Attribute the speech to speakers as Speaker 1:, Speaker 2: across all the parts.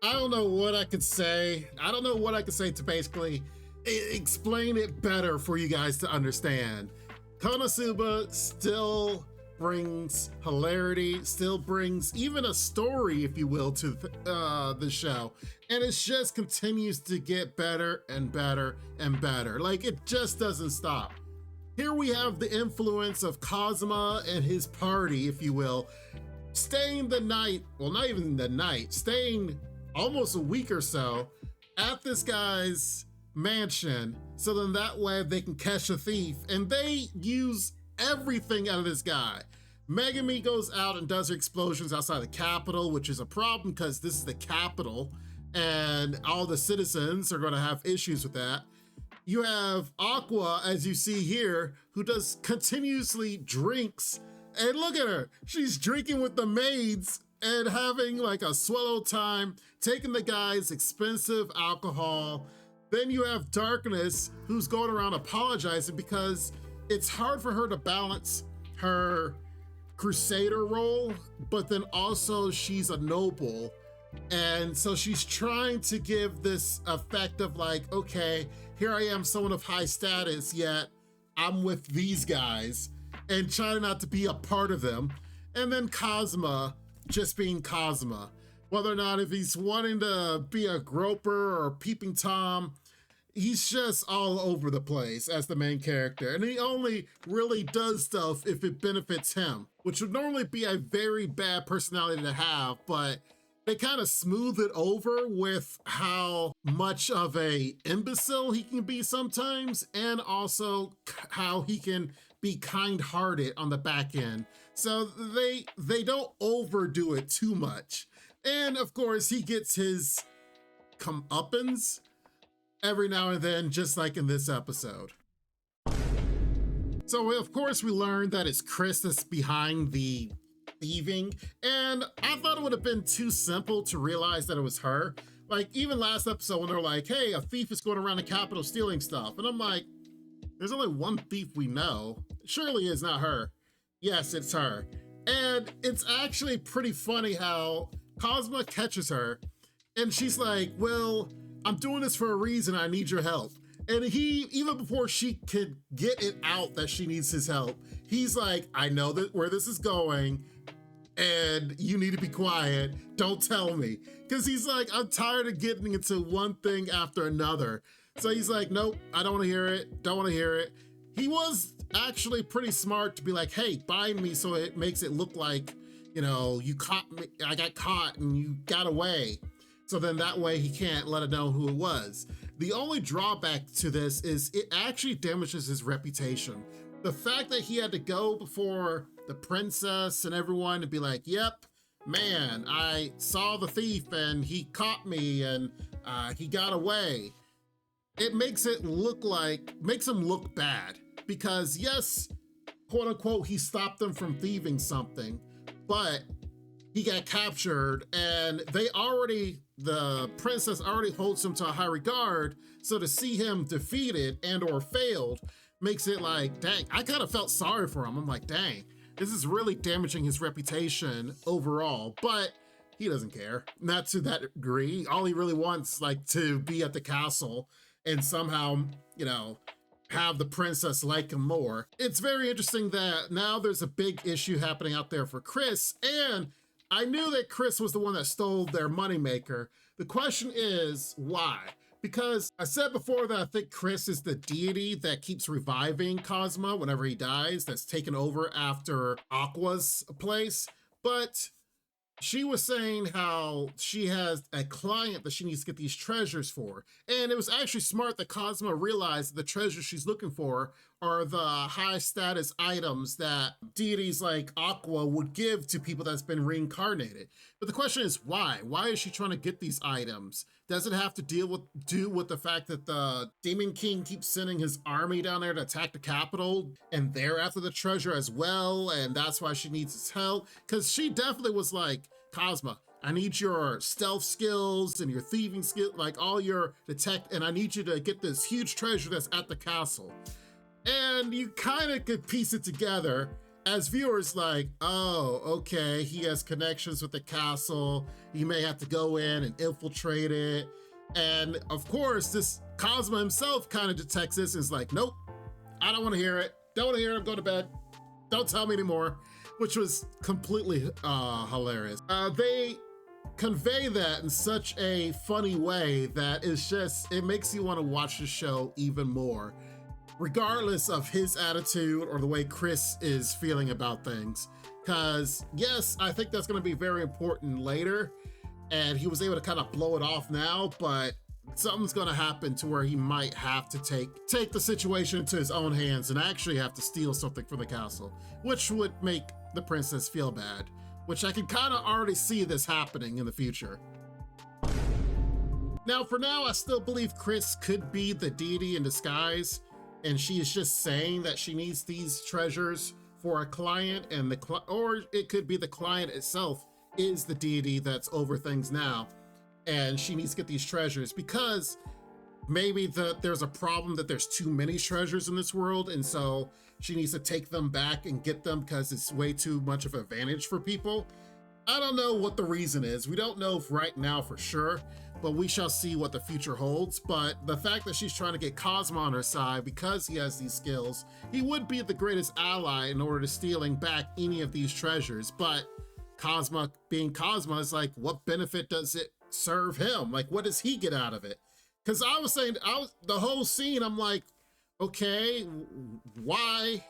Speaker 1: I don't know what I could say. I don't know what I could say to basically explain it better for you guys to understand. Konosuba still brings hilarity, still brings even a story, if you will, to the show. And it just continues to get better and better and better. Like, it just doesn't stop. Here we have the influence of Kazuma and his party, if you will, staying the night, well, not even the night, staying almost a week or so at this guy's mansion, so then that way they can catch a thief, and they use everything out of this guy. Megami goes out and does her explosions outside the capital, which is a problem because this is the capital and all the citizens are going to have issues with that. You have Aqua, as you see here, who does continuously drinks, and look at her, she's drinking with the maids and having like a swallow time, taking the guy's expensive alcohol. Then you have Darkness, who's going around apologizing because it's hard for her to balance her crusader role, but then also she's a noble. And so she's trying to give this effect of like, okay, here I am, someone of high status, yet I'm with these guys, and trying not to be a part of them. And then Kazuma just being Kazuma. Whether or not if he's wanting to be a groper or peeping Tom, he's just all over the place as the main character. And he only really does stuff if it benefits him, which would normally be a very bad personality to have, but they kind of smooth it over with how much of a imbecile he can be sometimes, and also how he can be kind-hearted on the back end. So they don't overdo it too much. And of course, he gets his comeuppance every now and then, just like in this episode. So of course we learned that it's Chris that's behind the thieving, and I thought it would have been too simple to realize that it was her. Like, even last episode when they're like, hey, a thief is going around the Capitol stealing stuff, and I'm like, there's only one thief we know. Surely it's not her. Yes, it's her. And it's actually pretty funny how Cosma catches her, and she's like, well, I'm doing this for a reason, I need your help. And he, even before she could get it out that she needs his help, he's like, I know that where this is going, and you need to be quiet, don't tell me. Because he's like, I'm tired of getting into one thing after another. So he's like, nope, I don't want to hear it, don't want to hear it. He was actually pretty smart to be like, hey, bind me so it makes it look like, you know, you caught me, I got caught and you got away. So then that way he can't let it know who it was. The only drawback to this is it actually damages his reputation. The fact that he had to go before the princess and everyone and be like, yep, man, I saw the thief and he caught me and he got away. It makes it look like, makes him look bad because yes, quote unquote, he stopped them from thieving something, but he got captured and the princess already holds him to a high regard. So to see him defeated and or failed makes it like, dang, I kind of felt sorry for him. I'm like, dang, this is really damaging his reputation overall, but he doesn't care, not to that degree. All he really wants like to be at the castle and somehow, you know, have the princess like him more. It's very interesting that now there's a big issue happening out there for Chris, and I knew that Chris was the one that stole their moneymaker. The question is, why? Because I said before that I think Chris is the deity that keeps reviving Cosmo whenever he dies, that's taken over after Aqua's place. But she was saying how she has a client that she needs to get these treasures for. And it was actually smart that Cosmo realized the treasures she's looking for are the high status items that deities like Aqua would give to people that's been reincarnated. But the question is why? Why is she trying to get these items? Does it have to do with the fact that the Demon King keeps sending his army down there to attack the capital and they're after the treasure as well, and that's why she needs his help? Because she definitely was like, Cosma, I need your stealth skills and your thieving skill, like all your detect, and I need you to get this huge treasure that's at the castle. And you kind of could piece it together. as viewers, like, oh, okay, he has connections with the castle. He may have to go in and infiltrate it. And of course, this Kazuma himself kind of detects this and is like, nope, I don't want to hear it. Don't want to hear it. I'm going to bed. Don't tell me anymore, which was completely hilarious. They convey that in such a funny way that it makes you want to watch the show even more, regardless of his attitude or the way Chris is feeling about things. Because yes, I think that's going to be very important later, and he was able to kind of blow it off now, but something's going to happen to where he might have to take the situation into his own hands and actually have to steal something from the castle, which would make the princess feel bad, which I can kind of already see this happening in the future. Now, for now, I still believe Chris could be the deity in disguise, and she is just saying that she needs these treasures for a client, and or it could be the client itself is the deity that's over things now, and she needs to get these treasures because maybe there's a problem that there's too many treasures in this world, and so she needs to take them back and get them because it's way too much of an advantage for people. I don't know what the reason is. We don't know right now for sure, but we shall see what the future holds. But the fact that she's trying to get Kazuma on her side because he has these skills, he would be the greatest ally in order to stealing back any of these treasures. But Kazuma being Kazuma is like, what benefit does it serve him? Like, what does he get out of it? Because I was saying, the whole scene, I'm like, okay, why?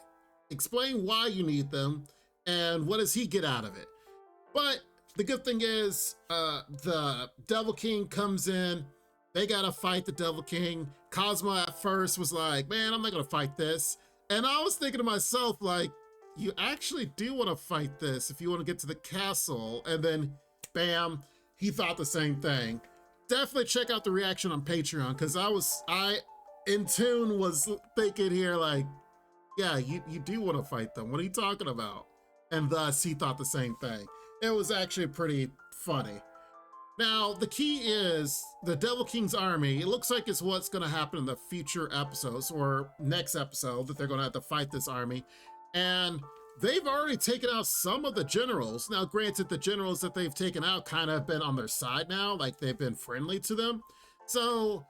Speaker 1: Explain why you need them, and what does he get out of it? But the good thing is, the Devil King comes in. They gotta fight the Devil King. Kazuma at first was like, man, I'm not gonna fight this. And I was thinking to myself, like, you actually do want to fight this if you want to get to the castle. And then, bam, he thought the same thing. Definitely check out the reaction on Patreon, because I in tune was thinking here like, yeah, you do want to fight them. What are you talking about? And thus he thought the same thing. It was actually pretty funny. Now, the key is the Devil King's army. It looks like it's what's going to happen in the future episodes or next episode, that they're going to have to fight this army. And they've already taken out some of the generals. Now, granted, the generals that they've taken out kind of been on their side now, like they've been friendly to them. So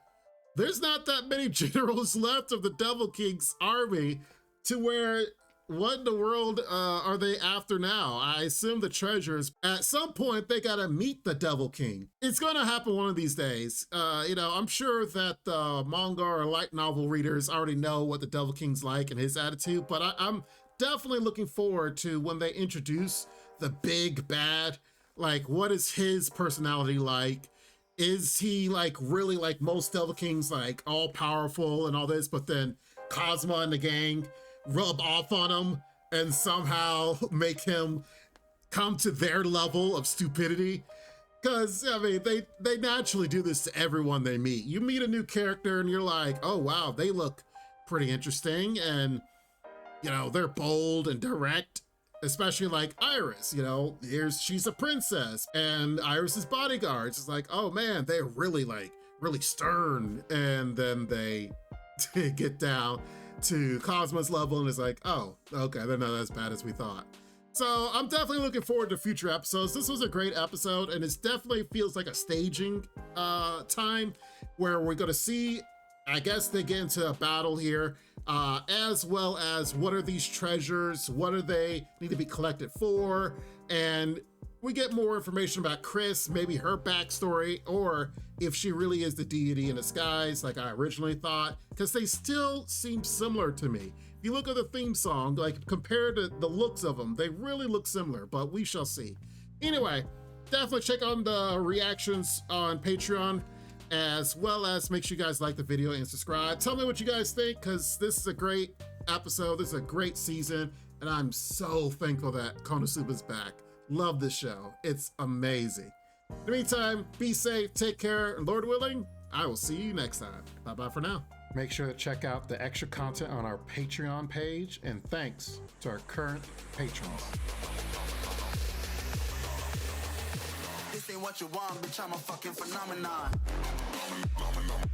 Speaker 1: there's not that many generals left of the Devil King's army to where, what in the world are they after now? I assume the treasures. At some point, they gotta meet the Devil King. It's gonna happen one of these days. I'm sure that the manga or light novel readers already know what the Devil King's like and his attitude, but I'm definitely looking forward to when they introduce the big bad. Like, what is his personality like? Is he like really like most Devil Kings, like all powerful and all this, but then Kazuma and the gang rub off on him and somehow make him come to their level of stupidity? Because, I mean, they naturally do this to everyone they meet. You meet a new character and you're like, oh, wow, they look pretty interesting. And, they're bold and direct, especially like Iris, she's a princess and Iris's bodyguards. It's like, oh man, they're really stern. And then they get down to Kazuma's level and it's like, oh, okay, they're not as bad as we thought. So I'm definitely looking forward to future episodes. This was a great episode, and it definitely feels like a staging time where we're gonna see, I guess they get into a battle here, as well as what are these treasures, what do they need to be collected for, and we get more information about Chris, maybe her backstory, or if she really is the deity in disguise like I originally thought, because they still seem similar to me. If you look at the theme song, like compared to the looks of them, they really look similar, but we shall see. Anyway, definitely check out the reactions on Patreon, as well as make sure you guys like the video and subscribe. Tell me what you guys think, because this is a great episode, this is a great season, and I'm so thankful that Konosuba's back. Love this show. It's amazing. In the meantime, be safe, take care, and Lord willing, I will see you next time. Bye-bye for now. Make sure to check out the extra content on our Patreon page, and thanks to our current patrons.
Speaker 2: This ain't what you want, bitch, I'm a fucking phenomenon. Phenomenon.